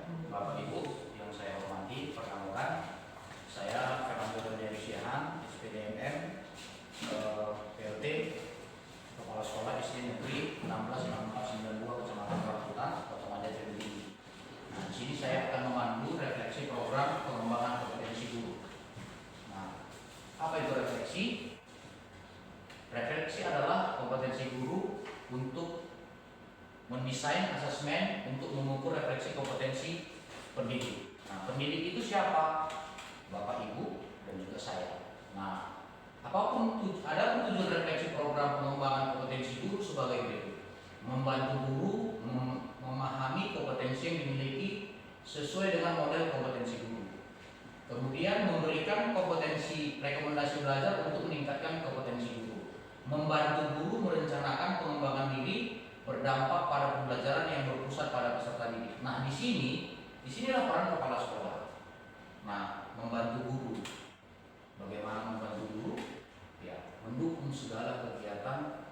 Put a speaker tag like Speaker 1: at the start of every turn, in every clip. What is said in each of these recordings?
Speaker 1: Bapak Ibu yang saya hormati, perkenalkan saya Fernando dari Siahan, SPDMM, PLT, Kepala Sekolah SD Negeri 166492 Kecamatan Rambutan, Kota Madia Tinggi. Nah, di sini saya akan memandu refleksi program pengembangan kompetensi guru. Nah, apa itu refleksi? Refleksi adalah kompetensi guru untuk mendesain asesmen untuk mengukur refleksi kompetensi pendidik. Nah, pendidik itu siapa? Bapak, Ibu, dan juga saya. Nah, ada tujuan refleksi program pengembangan kompetensi guru sebagai berikut: membantu guru memahami kompetensi yang dimiliki sesuai dengan model kompetensi guru. Kemudian memberikan kompetensi rekomendasi belajar untuk meningkatkan kompetensi guru. Membantu guru merencanakan pengembangan diri berdampak pada pembelajaran yang berpusat pada peserta didik. Nah, disinilah peran kepala sekolah. Nah, membantu guru. Bagaimana membantu guru? Ya, mendukung segala kegiatan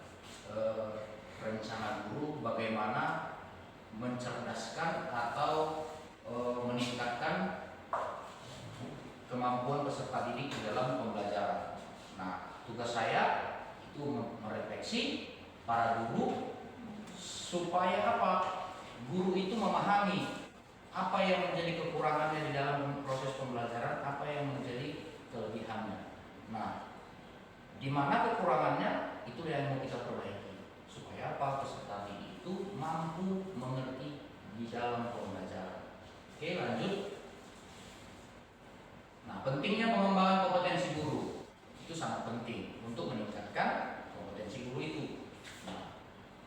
Speaker 1: rencana guru, bagaimana mencerdaskan atau meningkatkan kemampuan peserta didik di dalam pembelajaran. Nah, tugas saya itu merefleksi para guru supaya apa? Guru itu memahami apa yang menjadi kekurangannya di dalam proses pembelajaran, apa yang menjadi kelebihannya. Nah, di mana kekurangannya itu yang mau kita perbaiki supaya apa? Peserta didik itu mampu mengerti di dalam pembelajaran. Oke, lanjut. Nah, pentingnya pengembangan kompetensi guru itu sangat penting untuk meningkatkan kompetensi guru itu. Nah,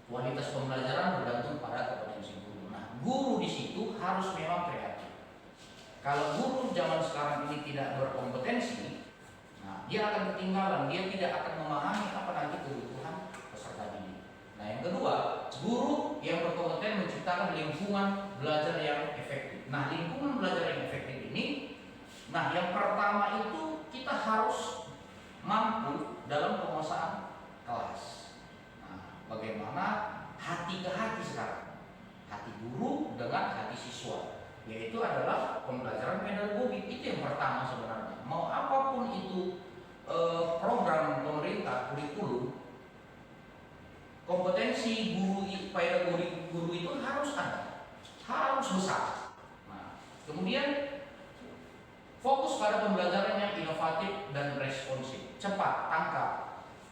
Speaker 1: kualitas pembelajaran bergantung pada kompetensi guru. Nah, guru di situ harus memang kreatif. Kalau guru zaman sekarang ini tidak berkompetensi, nah, dia akan ketinggalan, dia tidak akan memahami apa nanti kebutuhan peserta didik. Nah, yang kedua, guru yang berkompeten menciptakan lingkungan belajar yang efektif. Nah, lingkungan belajar yang efektif ini, nah, yang pertama itu kita harus mampu dalam penguasaan kelas. Bagaimana hati ke hati sekarang, hati guru dengan hati siswa, yaitu adalah pembelajaran pedagogi. Itu yang pertama sebenarnya. Mau apapun itu program pemerintah, kurikulum, kompetensi guru, pedagogi guru itu harus ada, harus besar. Nah, kemudian fokus pada pembelajaran yang inovatif dan responsif, cepat, tangkap.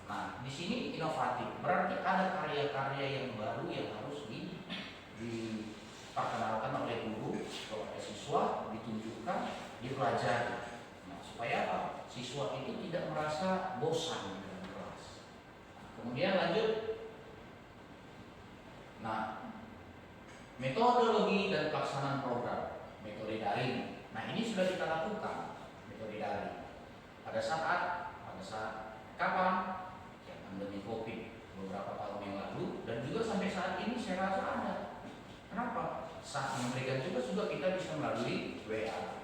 Speaker 1: Nah, di sini inovatif berarti ada karya-karya yang baru yang harus diperkenalkan oleh guru kepada siswa, ditunjukkan, dipelajari. Nah, supaya apa? Siswa itu tidak merasa bosan dalam kelas. Nah, kemudian lanjut. Nah, metodologi dan pelaksanaan program, metode daring. Nah, ini sudah kita lakukan, metode daring. Pada saat kapan? Pandemi COVID beberapa tahun yang lalu, dan juga sampai saat ini saya rasa ada. Kenapa? Saat memberikan juga kita bisa melalui WA.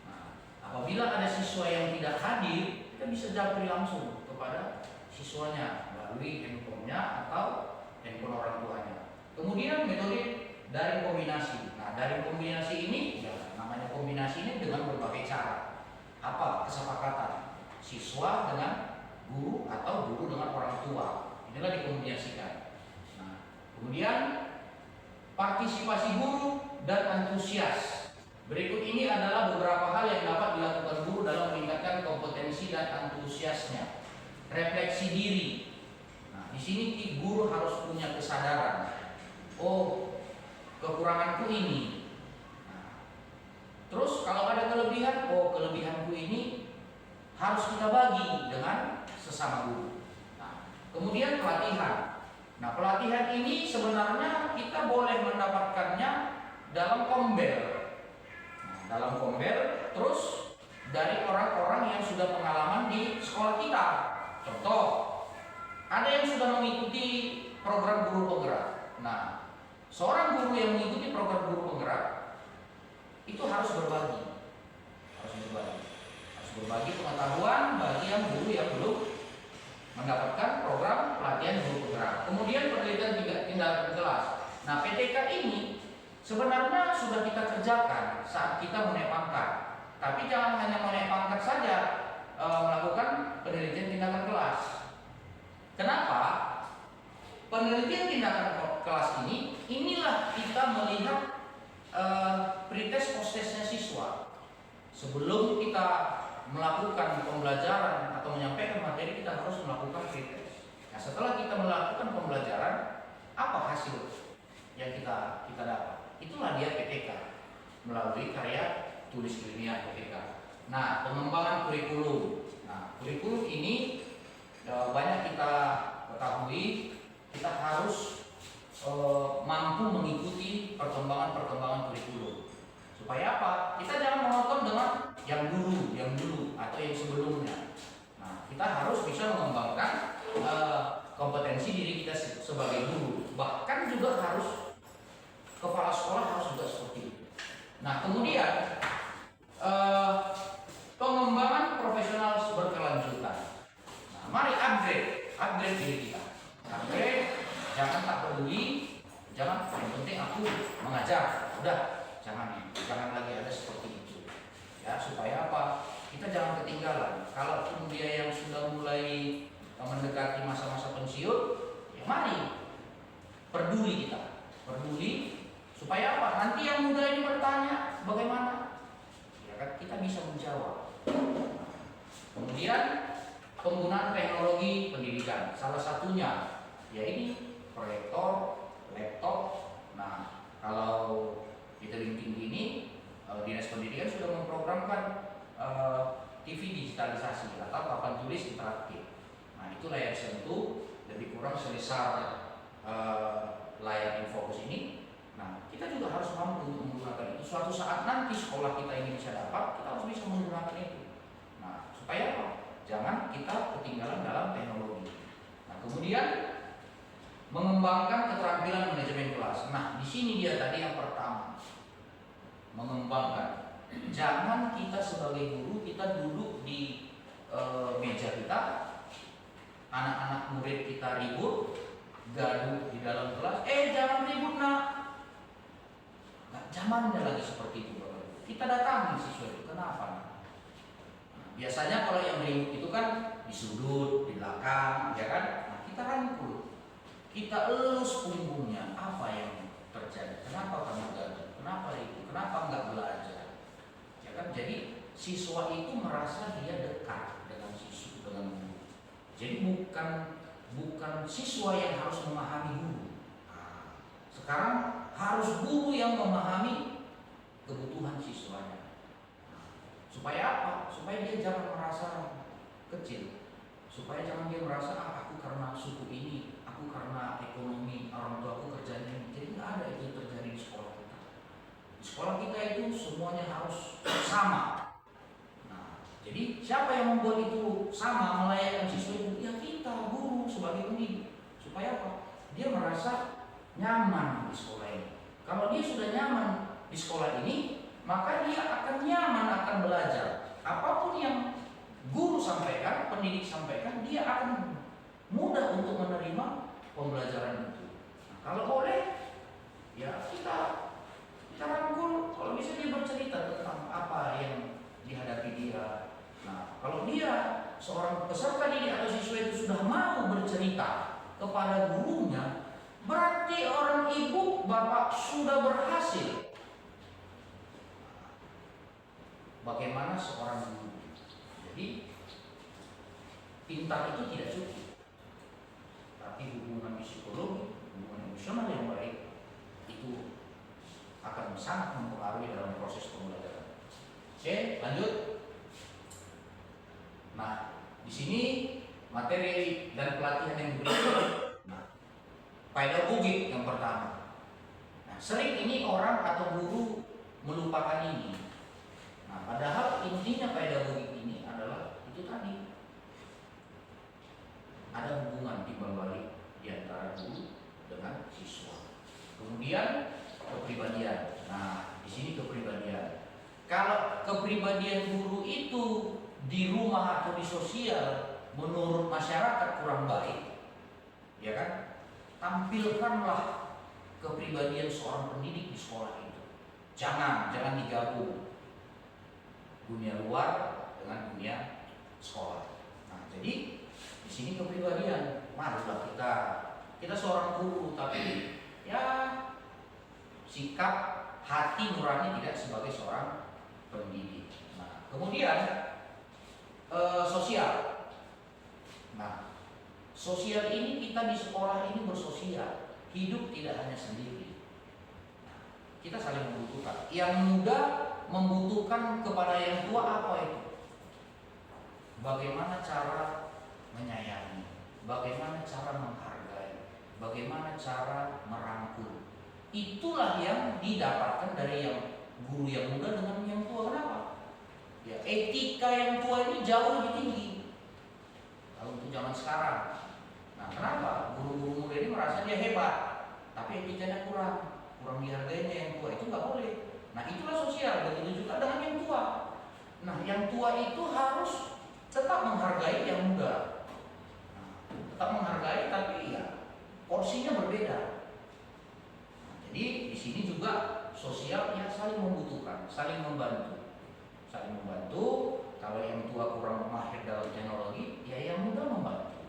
Speaker 1: Nah, apabila ada siswa yang tidak hadir, kita bisa japri langsung kepada siswanya melalui handphonenya atau handphone orang tuanya. Kemudian metode daring kombinasi. Nah, daring kombinasi ini, ya, namanya kombinasi ini dengan berbagai cara. Apa? Kesepakatan siswa dengan guru atau guru dengan orang tua. Inilah dikombinasikan. Nah, kemudian partisipasi guru dan antusias. Berikut ini adalah beberapa hal yang dapat dilakukan guru dalam meningkatkan kompetensi dan antusiasnya. Refleksi diri. Nah, di sini guru harus punya kesadaran. Oh, kekuranganku ini. Nah, terus kalau ada kelebihan, oh, kelebihanku ini harus kita bagi dengan sesama guru. Nah, kemudian pelatihan. Nah, pelatihan ini sebenarnya kita boleh mendapatkannya dalam kombel. Nah, dalam kombel, terus dari orang-orang yang sudah pengalaman di sekolah kita. Contoh, ada yang sudah mengikuti program guru penggerak. Nah, seorang guru yang mengikuti program guru penggerak itu harus berbagi. Harus berbagi pengetahuan bagi yang guru yang belum mendapatkan program pelatihan guru penggerak. Kemudian penelitian tindakan kelas. Nah, PTK ini sebenarnya sudah kita kerjakan saat kita menaik pangkat. Tapi jangan hanya menaik pangkat saja melakukan penelitian tindakan kelas. Kenapa? Penelitian tindakan kelas inilah kita melihat pretest post-testnya siswa. Sebelum kita melakukan pembelajaran atau menyampaikan materi, kita harus melakukan pretest. Nah, setelah kita melakukan pembelajaran, apa hasil yang kita dapat? Itulah dia PTK melalui karya tulis ilmiah PTK. Nah, pengembangan kurikulum. Nah, kurikulum ini banyak kita ketahui, kita harus mampu mengikuti perkembangan kurikulum. Supaya apa? Kita jangan menonton dengan yang dulu atau yang sebelumnya. Nah, kita harus bisa mengembangkan kompetensi diri kita sebagai guru. Bahkan juga harus kepala sekolah harus juga seperti itu. Nah, kemudian pengembangan profesional berkelanjutan. Nah, mari upgrade diri kita. Upgrade, jangan tak peduli, jangan yang penting aku mengajar, udah jangan lagi ada seperti itu. Ya, supaya apa? Kita jangan ketinggalan. Kalaupun dia yang sudah mulai mendekati masa-masa pensiun, ya mari peduli kita, supaya apa? Nanti yang muda ini bertanya bagaimana? Ya kan kita bisa menjawab. Kemudian penggunaan teknologi pendidikan, salah satunya ya ini proyektor, laptop. Nah, kalau di tebing tinggi ini Dinas Pendidikan sudah memprogramkan TV digitalisasi atau papan tulis interaktif. Nah, itu layar sentuh lebih kurang sebesar layar infocus ini. Nah, kita juga harus mampu untuk menggunakan itu. Suatu saat nanti sekolah kita ini bisa dapat, kita harus bisa menggunakan itu. Nah, supaya apa? Jangan kita ketinggalan dalam teknologi. Nah, kemudian mengembangkan keterampilan manajemen kelas. Nah, di sini dia tadi yang pertama, mengembangkan. Jangan kita sebagai guru kita duduk di meja kita, anak-anak murid kita ribut, gaduh di dalam kelas. Jangan ribut nak. Nah, zamannya lagi seperti itu, Bapak. Kita datangi siswa itu. Kenapa? Nah, biasanya kalau yang ribut itu kan di sudut, di belakang, ya kan? Nah, kita rangkul. Kita elus punggungnya, apa yang terjadi? Kenapa kamu gagal? Kenapa itu? Kenapa enggak belajar? Ya kan? Jadi siswa itu merasa dia dekat dengan guru. Jadi bukan siswa yang harus memahami guru. Nah, sekarang harus guru yang memahami kebutuhan siswanya. Nah, supaya apa? Supaya dia jangan merasa kecil. Supaya jangan dia merasa aku karena suku ini, aku karena ekonomi, orang tua aku kerjanya ini. Jadi nggak ada itu terjadi di sekolah kita. Di sekolah kita itu semuanya harus sama. Nah, jadi siapa yang membuat itu sama melayani siswa itu? Ya kita, guru sebagai pendidik. Supaya apa? Dia merasa nyaman di sekolah ini. Kalau dia sudah nyaman di sekolah ini, maka dia akan nyaman akan belajar. Apapun yang guru sampaikan, pendidik sampaikan, dia akan mudah untuk menerima pembelajaran itu. Nah, kalau boleh, ya kita rangkul. Kalau bisa dia bercerita tentang apa yang dihadapi dia. Nah, kalau dia seorang peserta didik atau siswa itu sudah mau bercerita kepada gurunya, berarti orang ibu bapak sudah berhasil. Bagaimana seorang guru? Jadi pintar itu tidak cukup, tapi hubungan psikologi, hubungan emosional yang baik itu akan sangat mempengaruhi dalam proses pembelajaran. Oke, lanjut. Nah, di sini materi dan pelatihan yang diberikan. Nah, pedagogik yang pertama. Nah, sering ini orang atau guru melupakan ini. Nah, padahal intinya pedagogik ini adalah itu tadi. Ada hubungan timbal balik di antara guru dengan siswa. Kemudian kepribadian. Nah, di sini kepribadian. Kalau kepribadian guru itu di rumah atau di sosial menurut masyarakat kurang baik, ya kan? Tampilkanlah kepribadian seorang pendidik di sekolah itu. Jangan digabung dunia luar dengan dunia sekolah. Nah, jadi di sini kepribadian, marilah kita seorang guru, tapi ya sikap hati nurani tidak sebagai seorang pendidik. Nah, kemudian sosial. Nah, sosial ini kita di sekolah ini bersosial, hidup tidak hanya sendiri. Nah, kita saling membutuhkan. Yang muda membutuhkan kepada yang tua apa itu? Bagaimana cara menyayangi, bagaimana cara menghargai, bagaimana cara merangkul. Itulah yang didapatkan dari yang guru yang muda dengan yang tua. Kenapa? Ya, etika yang tua ini jauh lebih tinggi kalau untuk zaman sekarang. Nah, kenapa? Guru-guru muda ini merasa dia hebat, tapi etikanya kurang dihargainya yang tua. Itu nggak boleh. Nah, itulah sosial. Begitu juga dengan yang tua. Nah, yang tua itu harus tetap menghargai yang muda. Nah, tetap menghargai, tapi ya porsinya berbeda. Nah, jadi di sini juga sosial yang saling membutuhkan, saling membantu. Kalau yang tua kurang mahir dalam teknologi, ya yang muda membantu.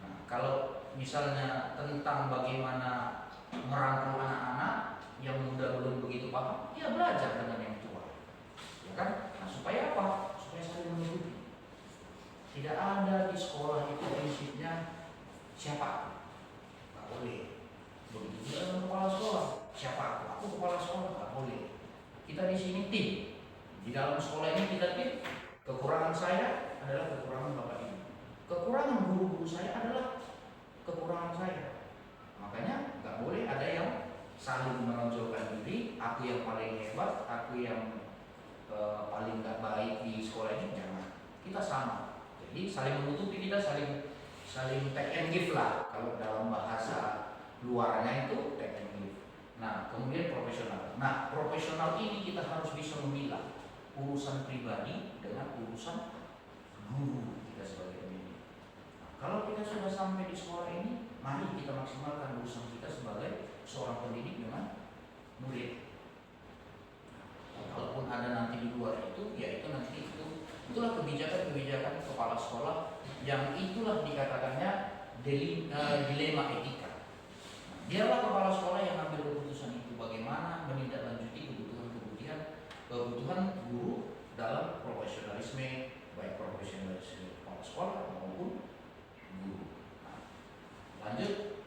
Speaker 1: Nah, kalau misalnya tentang bagaimana merangkul anak-anak, yang muda belum begitu paham, ya belajar dengan yang tua, ya kan? Nah, supaya apa? Supaya saling menuruti. Tidak ada di sekolah itu prinsipnya siapa nggak boleh. Begitu juga dengan kepala sekolah, siapa aku kepala sekolah, nggak boleh. Kita di sini tim. Di dalam sekolah ini kita tim. Kekurangan saya adalah kekurangan bapak ibu. Kekurangan guru-guru saya adalah kekurangan saya. Makanya nggak boleh ada yang saling menonjolkan diri, aku yang paling hebat, aku yang paling nggak baik di sekolah ini. Jangan. Kita sama. Jadi saling menutupi, kita saling take and give lah. Kalau dalam bahasa luarnya itu take and give. Nah, kemudian profesional. Nah, profesional ini kita harus bisa memilah urusan pribadi dengan urusan guru kita sebagai pendidik. Nah, kalau kita sudah sampai di sekolah ini, mari kita maksimalkan urusan kita sebagai seorang pendidik dengan murid. Nah, kalaupun ada nanti di luar itu, ya itu nanti itulah kebijakan kepala sekolah yang itulah dikatakannya dilema etika. Nah, dialah kepala sekolah yang ambil keputusan itu, bagaimana menindaklanjuti kebutuhan guru dalam profesionalisme, baik profesionalisme kepala sekolah maupun guru. Nah, lanjut.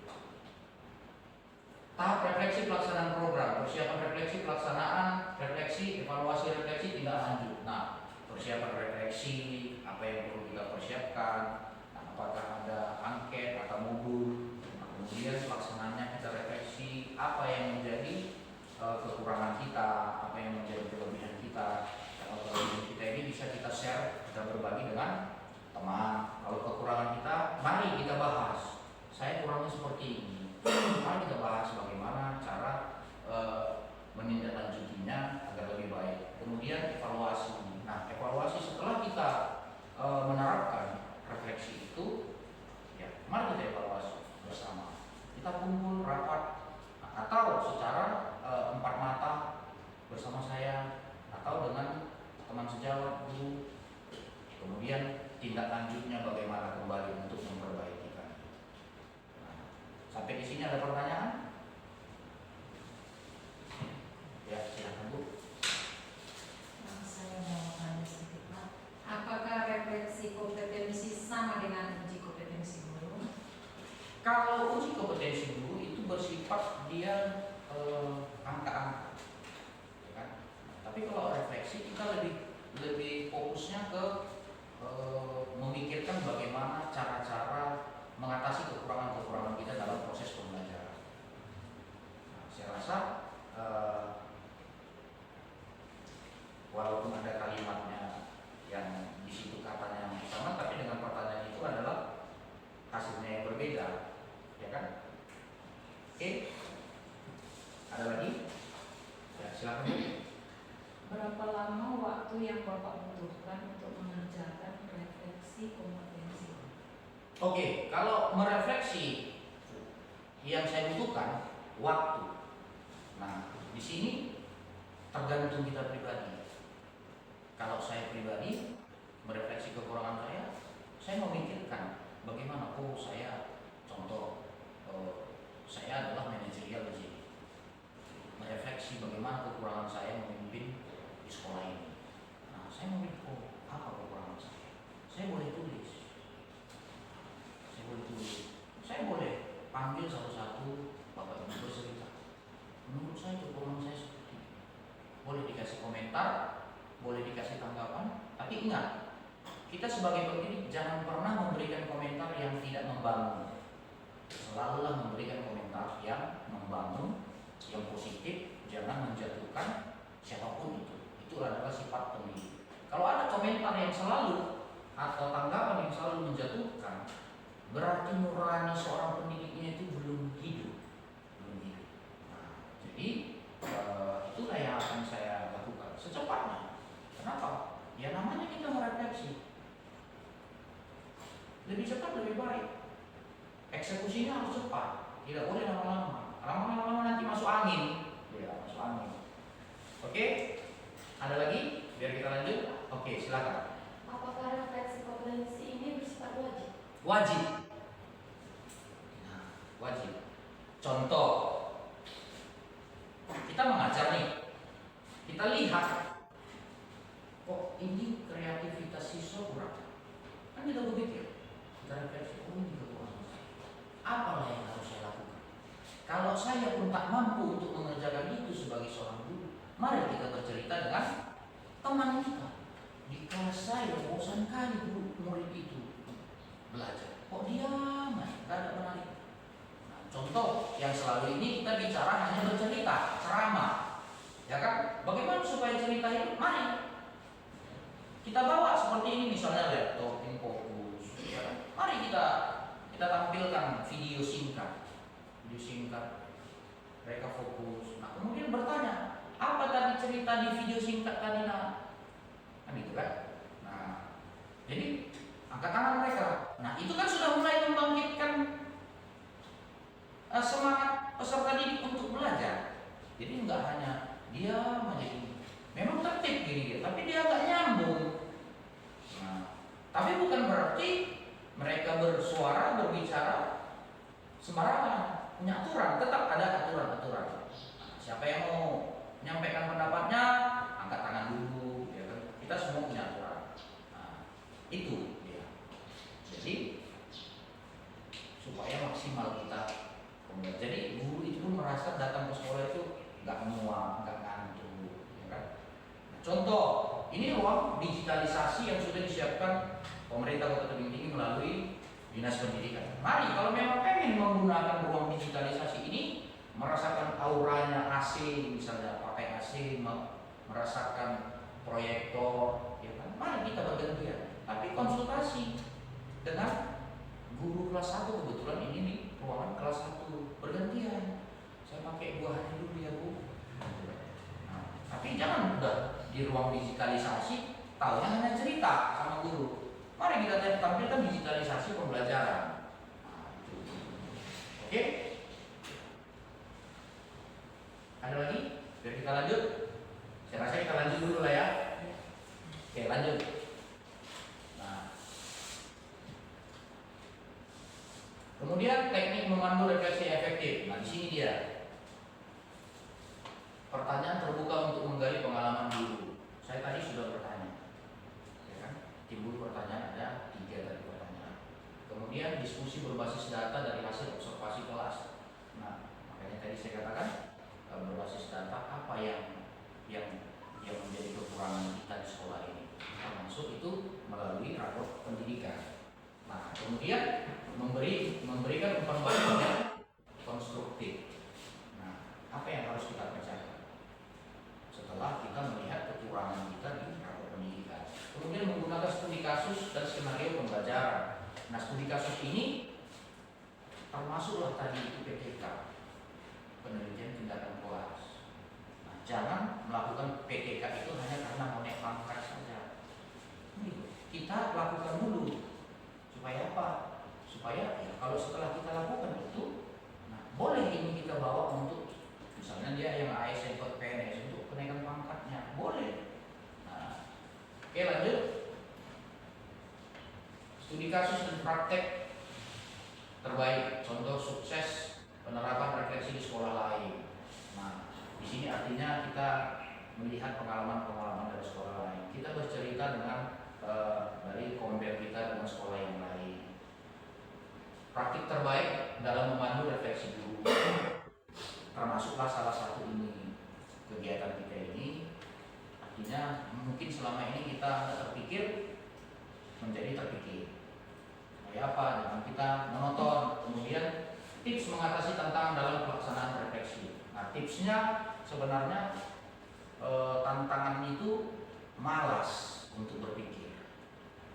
Speaker 1: Tahap refleksi pelaksanaan program, persiapan refleksi pelaksanaan, refleksi, evaluasi refleksi, tindak lanjut. Nah, persiapan refleksi, apa yang perlu kita persiapkan, nah, apakah ada angket atau modul, nah, kemudian pelaksanaannya kita refleksi, apa yang menjadi kekurangan kita, apa yang menjadi kelebihan kita. Kalau kelebihan kita ini bisa kita share, kita berbagi dengan teman. Kalau kekurangan kita, mari kita bahas. Saya kurangnya seperti ini. Mari kita bahas bagaimana cara menindaklanjutinya agar lebih baik. Kemudian evaluasi. Nah, evaluasi setelah kita menerapkan refleksi itu, ya, mari kita evaluasi bersama. Kita kumpul rapat, atau secara empat mata bersama saya, atau dengan teman sejawat guru. Kemudian tindak lanjutnya bagaimana kembali untuk memperbaikikan. Nah, sampai di sini ada pertanyaan? Ya, silakan Bu.
Speaker 2: Saya mau tanya sedikit Pak. Apakah refleksi kompetensi sama dengan uji kompetensi guru?
Speaker 1: Kalau uji kompetensi guru itu bersifat dia angka-angka, ya kan? Tapi kalau refleksi kita lebih fokusnya ke memikirkan bagaimana cara-cara mengatasi kekurangan-kekurangan kita dalam proses pembelajaran. Nah, saya rasa walaupun ada kalimatnya yang di situ katanya yang sama, tapi dengan pertanyaan itu adalah hasilnya yang berbeda, ya kan? Oke, ada lagi? Ya, silakan.
Speaker 2: Berapa lama waktu yang Bapak butuhkan untuk mengerjakan refleksi kompetensi?
Speaker 1: Oke, kalau merefleksi yang saya butuhkan waktu. Nah, di sini tergantung kita pribadi. Kalau saya pribadi merefleksi kekurangan saya memikirkan bagaimana saya contoh saya adalah manajerial di sini. Merefleksi bagaimana kekurangan saya memimpin di sekolah ini. Nah, saya memikir apa kekurangan saya. Saya boleh tulis. Saya boleh panggil satu-satu Bapak Ibu bercerita. Menurut saya kekurangan saya seperti ini. Boleh dikasih komentar, boleh dikasih tanggapan, tapi ingat, kita sebagai pendidik jangan pernah memberikan komentar yang tidak membangun. Selalulah memberikan komentar yang membangun, yang positif, jangan menjatuhkan siapapun itu. Itu adalah sifat pendidik. Kalau ada komentar yang selalu atau tanggapan yang selalu menjatuhkan, berarti nurani seorang pendidiknya itu belum hidup. Nah, jadi itulah yang akan saya lakukan secepatnya. Kenapa? Ya namanya kita merefleksi. Lebih cepat lebih baik. Eksekusinya harus cepat, tidak boleh lama-lama. Lama-lama nanti masuk angin. Ya, masuk angin. Oke? Ada lagi? Biar kita lanjut. Oke, silakan.
Speaker 2: Apakah refleksi kompetensi ini bersifat wajib?
Speaker 1: Wajib. Nah, wajib. Contoh, kita mengajar nih, kita lihat, kok ini kreativitas siswa kurang. Kan kita berpikir, kita refleksi, ini kekurangan saya. Apalah yang harus saya lakukan? Kalau saya pun tak mampu untuk mengerjakan itu sebagai seorang guru, mari kita bercerita dengan teman kita. Di kelas saya bosan kali guru murid itu belajar. Kok diam, gak ada menarik. Nah, contoh yang selalu ini kita bicara hanya bercerita, ceramah, ya kan? Bagaimana supaya cerita ini? Mari kita bawa seperti ini, misalnya laptop, fokus, ya kan? Mari kita tampilkan video singkat, mereka fokus. Nah, kemudian bertanya, apa tadi cerita di video singkat tadi nak? Kan gitu kan? Nah, jadi angkat tangan mereka. Nah, itu kan sudah mulai membangkitkan semangat peserta didik untuk belajar. Jadi enggak hanya dia menjadi memang tertib gini dia, tapi dia agak nyambung. Nah, tapi bukan berarti mereka bersuara, berbicara sembarangan, punya aturan, tetap ada aturan-aturan. Nah, siapa yang mau menyampaikan pendapatnya, angkat tangan dulu, ya kan? Kita semua punya aturan. Nah, itu ya. Jadi supaya maksimal kita. Jadi guru itu pun merasa datang ke sekolah itu nggak muak, nggak ngantuk, ya kan? Nah, contoh, ini ruang digitalisasi yang sudah disiapkan pemerintah Kota Tebing Tinggi melalui Dinas Pendidikan. Mari kalau memang pengen menggunakan ruang digitalisasi ini, merasakan auranya AC, misalnya pakai AC, merasakan proyektor, ya kan? Mari kita bergantian. Tapi konsultasi dengan guru kelas 1, kebetulan ini nih ruangan kelas 1 bergantian. Saya pakai 2 hari dulu ya Bu. Nah, tapi jangan udah di ruang digitalisasi, tahunya hanya cerita sama guru. Mari kita tampilkan digitalisasi pembelajaran. Nah, itu. Oke? Ada lagi? Biar kita lanjut. Saya rasa kita lanjut dulu lah ya. Oke, lanjut. Nah, kemudian teknik memandu refleksi efektif. Nah, di sini dia. Pertanyaan terbuka untuk menggali pengalaman guru. Saya tadi sudah bertanya, ya kan? Timbul pertanyaan, ada 3 tadi pertanyaan. Kemudian diskusi berbasis data dari hasil observasi kelas. Nah, makanya tadi saya katakan berbasis data apa yang menjadi kekurangan kita di sekolah ini, termasuk itu melalui rapor pendidikan. Nah, kemudian memberikan umpan-umpan yang konstruktif. Nah, apa yang harus kita kerjakan setelah kita melihat kekurangan kita di rapor pendidikan? Kemudian menggunakan studi kasus dan skenario pembelajaran. Nah, studi kasus ini termasuklah tadi itu PTK, penelitian tindakan kelas. Nah, jangan melakukan PTK itu hanya karena mau naik pangkat saja. Kita lakukan dulu. Supaya apa? Supaya ya, kalau setelah kita lakukan itu, nah boleh ini kita bawa untuk misalnya dia yang ASN atau PNS untuk kenaikan pangkatnya, boleh. Nah, oke lanjut. Studi kasus dan praktek terbaik, contoh sukses penerapan refleksi di sekolah lain. Nah, di sini artinya kita melihat pengalaman-pengalaman dari sekolah lain. Kita bercerita dengan dari compare kita dengan sekolah yang lain. Praktik terbaik dalam memandu refleksi guru, termasuklah salah satu ini kegiatan kita ini. Artinya mungkin selama ini kita terpikir menjadi terpikir. Kayak apa? Dengan kita menonton, kemudian tips mengatasi tantangan dalam pelaksanaan refleksi. Nah, tipsnya sebenarnya tantangan itu malas untuk berpikir.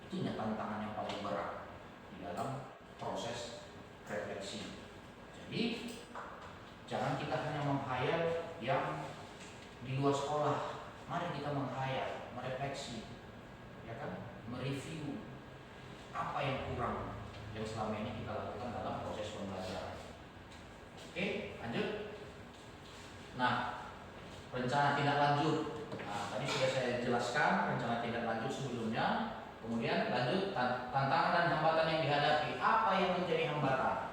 Speaker 1: Itunya tantangan yang paling berat di dalam proses refleksi. Jadi jangan kita hanya menghayal yang di luar sekolah. Mari kita menghayal, merefleksi, ya kan, mereview apa yang kurang yang selama ini kita lakukan dalam proses pembelajaran. Oke, lanjut. Nah, rencana tindak lanjut. Nah, tadi sudah saya jelaskan rencana tindak lanjut sebelumnya. Kemudian lanjut tantangan dan hambatan yang dihadapi. Apa yang menjadi hambatan?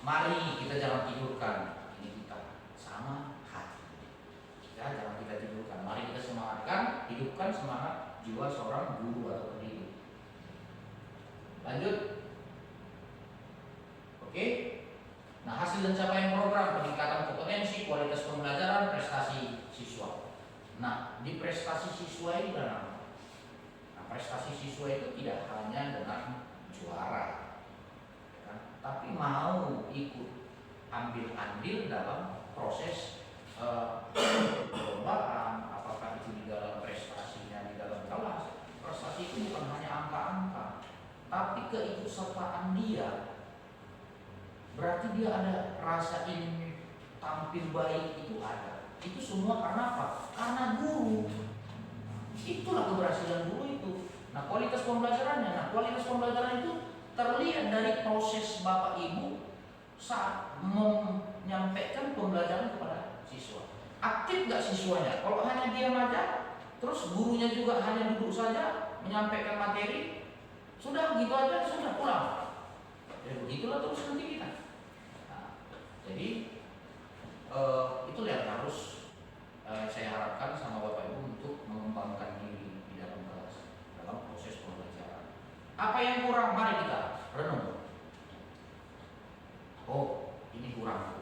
Speaker 1: Mari kita jangan tidurkan ini kita sama hati. Ya, jangan kita tidurkan. Mari kita semangatkan, hidupkan semangat jiwa seorang guru atau pendidik. Lanjut. Oke. Nah, hasil dan capaian program peningkatan kompetensi, kualitas pembelajaran, prestasi siswa. Nah, di prestasi siswa ini adalah prestasi siswa itu tidak hanya dengan juara, kan? Tapi mau ikut ambil andil dalam proses perlombaan, apakah itu di dalam prestasinya di dalam kelas. Prestasi itu bukan hanya angka-angka, tapi keikutsertaan dia. Berarti dia ada rasa ingin tampil baik itu ada. Itu semua karena apa? Karena guru. Itulah keberhasilan guru itu. Nah, kualitas pembelajarannya. Nah, kualitas pembelajaran itu terlihat dari proses Bapak Ibu saat menyampaikan pembelajaran kepada siswa. Aktif nggak siswanya? Kalau hanya diam aja, terus gurunya juga hanya duduk saja menyampaikan materi, sudah gitu aja, sudah pulang. Ya, begitulah terus nanti kita. Nah, jadi itu yang harus saya harapkan sama Bapak Ibu untuk mengembangkan diri di dalam kelas, dalam proses pembelajaran. Apa yang kurang? Mari kita renung. Oh, ini kurang.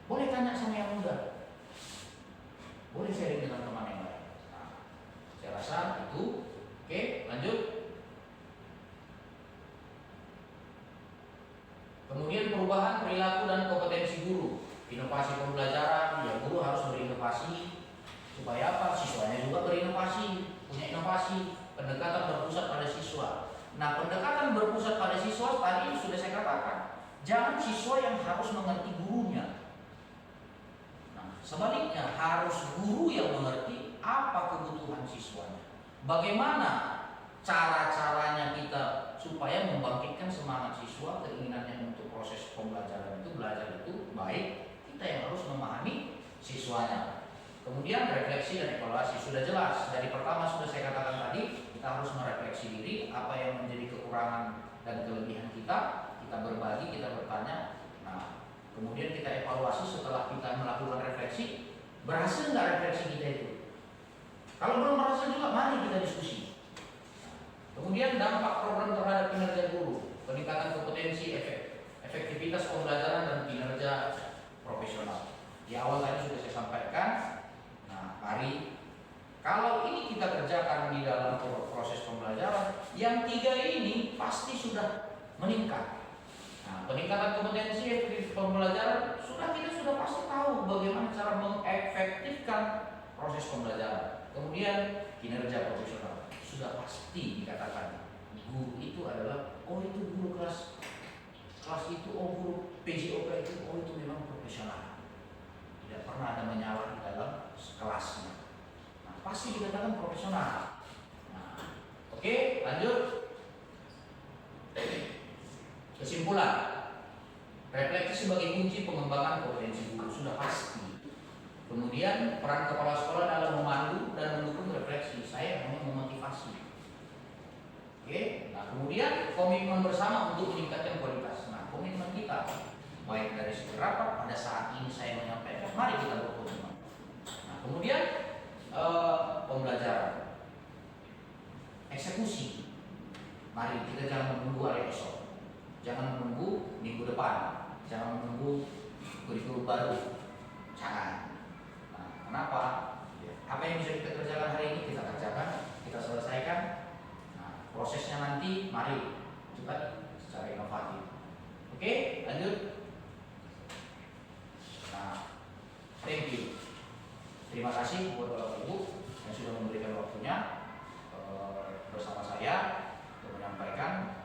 Speaker 1: Boleh tanya sama yang muda. Boleh sharing dengan teman yang lain. Nah, saya rasa itu. Oke, lanjut. Kemudian perubahan perilaku dan kompetensi guru. Inovasi pembelajaran, ya guru harus berinovasi. Supaya apa? Siswanya juga berinovasi, punya inovasi. Pendekatan berpusat pada siswa. Nah, pendekatan berpusat pada siswa tadi sudah saya katakan. Jangan siswa yang harus mengerti gurunya. Nah, sebaliknya harus guru yang mengerti apa kebutuhan siswanya. Bagaimana cara-caranya kita supaya membangkitkan semangat siswa, keinginannya untuk proses pembelajaran itu, belajar itu baik. Kita yang harus memahami siswanya. Kemudian refleksi dan evaluasi sudah jelas. Dari pertama sudah saya katakan tadi, kita harus merefleksi diri apa yang menjadi kekurangan dan kelebihan kita. Kita berbagi, kita bertanya. Nah, kemudian kita evaluasi setelah kita melakukan refleksi, berhasil nggak refleksi kita itu? Kalau belum berhasil juga, mari kita diskusi. Kemudian dampak program terhadap kinerja guru, peningkatan kompetensi, efektivitas pembelajaran dan kinerja profesional. Di awal tadi sudah saya sampaikan. Nah, mari kalau ini kita kerjakan di dalam proses pembelajaran, yang tiga ini pasti sudah meningkat. Nah, peningkatan kompetensi pembelajaran kita sudah pasti tahu bagaimana cara mengefektifkan proses pembelajaran. Kemudian kinerja profesional sudah pasti dikatakan guru itu adalah itu guru kelas itu guru PJOK itu itu memang profesional, tidak pernah ada menyalah di dalam kelasnya. Nah, pasti dikatakan profesional. Nah, oke, lanjut. Kesimpulan, refleksi sebagai kunci pengembangan kompetensi guru sudah pasti. Kemudian peran kepala sekolah dalam memandu dan mendukung refleksi, saya hanya memotivasi. Oke, nah kemudian komitmen bersama untuk meningkatkan kualitas. Nah komitmen kita baik dari segi rapat pada saat ini saya menyampaikan, mari kita berkomitmen. Nah kemudian pembelajaran, eksekusi. Mari kita jangan menunggu hari esok, jangan menunggu minggu depan, jangan menunggu kurikulum baru, jangan. Nah, kenapa? Apa yang bisa kita kerjakan hari ini kita kerjakan, kita selesaikan. Nah, prosesnya nanti mari kita secara inovatif. Oke, lanjut. Nah, thank you. Terima kasih buat Bapak Ibu yang sudah memberikan waktunya bersama saya untuk menyampaikan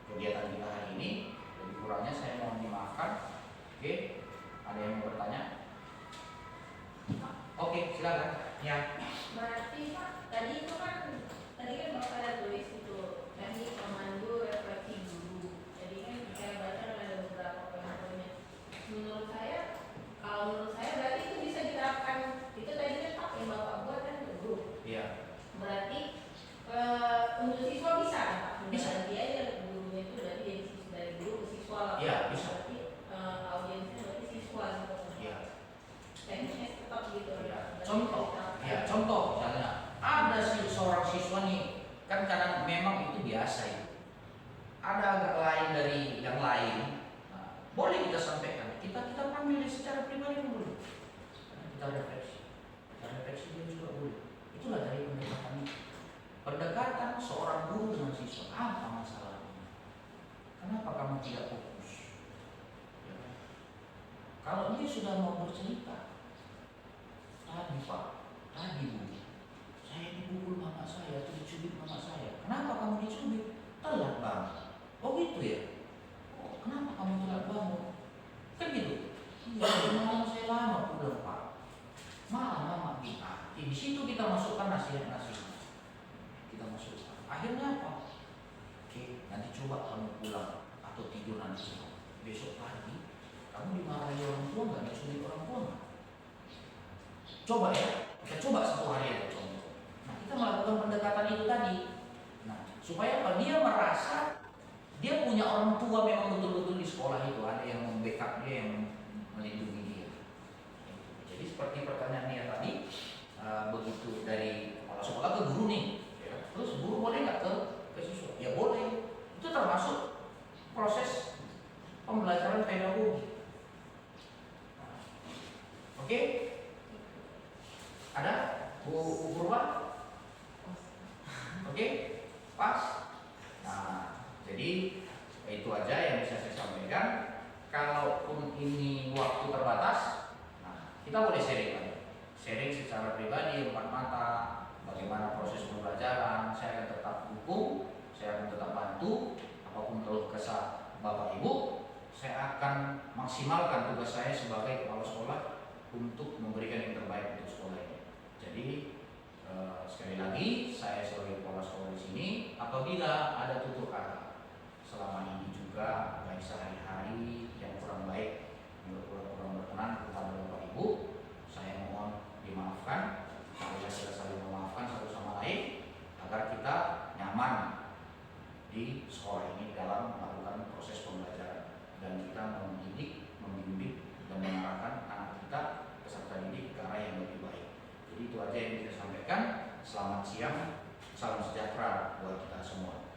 Speaker 1: kegiatan kita hari ini. Lebih kurangnya saya mohon dimaafkan. Oke, ada yang mau bertanya? Oke, silakan. Ya.
Speaker 3: Berarti Pak, tadi kan Bapak ada tulis itu teknik pemandu refleksi guru. Jadi kan saya baca ada beberapa poin-poinnya. Kalau menurut saya berarti itu bisa diterapkan. Itu tadi kan Pak yang Bapak buat kan untuk guru.
Speaker 1: Iya.
Speaker 3: Berarti untuk siswa bisa kan Pak?
Speaker 1: Bisa.
Speaker 3: Dia aja gurunya itu berarti dari guru ke siswa lah.
Speaker 1: Iya, bisa.
Speaker 3: Berarti audiensnya berarti siswa gitu.
Speaker 1: Iya.
Speaker 3: Tekniknya tetap gitu.
Speaker 1: Ya, contoh misalnya ada seorang siswa nih, kan kadang memang itu biasa itu. Ada agak lain dari yang lain. Nah, boleh kita sampaikan. Kita panggil secara pribadi boleh. Kita refleksi dia juga boleh. Itulah dari pendekatan itu. Pendekatan seorang guru dengan siswa, apa masalahnya? Kenapa kamu tidak fokus? Ya kan? Kalau dia sudah mau bercerita, tadi Pak, tadi Bu, saya dipukul mama saya, atau dicubit mama saya. Kenapa kamu dicubit? Telat Bang. Oh gitu ya? Oh, kenapa kamu telat bangun? Kan gitu. Iya, malam saya lama pulang Pak. Malam mama kita. Di situ kita masukkan nasihat-nasihat. Kita masukkan. Akhirnya apa? Oke, nanti coba kamu pulang atau tidur nanti. Besok pagi, kamu dimarahi orang tua nggak? Dicubit orang tua nggak? Coba ya, kita coba satu hari aja contoh. Nah, kita melakukan pendekatan itu tadi. Nah, supaya apa? Dia merasa dia punya orang tua memang betul-betul di sekolah itu, ada yang membackup dia, yang melindungi dia. Jadi seperti pertanyaan dia tadi, begitu dari kepala sekolah ke guru nih, ya. Terus guru boleh nggak ke siswa? Ya boleh. Itu termasuk proses pembelajaran pedagogi. Oke? Ada Bu Purwa? Oke? Pas? Nah, jadi itu aja yang bisa saya sampaikan. Kalaupun ini waktu terbatas, nah, kita boleh sharing aja. Sharing secara pribadi, empat mata, bagaimana proses pembelajaran. Saya akan tetap dukung, saya akan tetap bantu. Apapun keluh kesah Bapak Ibu, saya akan maksimalkan tugas saya sebagai kepala sekolah untuk memberikan yang terbaik untuk sekolah ini. Jadi sekali lagi saya sebagai kepala sekolah di sini, apabila ada tutur kata selama ini juga baik sehari-hari yang kurang baik, kurang berkenan kepada Bapak Ibu, saya mohon dimaafkan. Kita saling memaafkan satu sama lain agar kita nyaman di sekolah ini dalam melakukan proses pembelajaran dan kita mendidik, membimbing dan mengarahkan anak kita peserta didik ke arah yang lebih baik. Jadi itu aja yang bisa saya sampaikan. Selamat siang, salam sejahtera buat kita semua.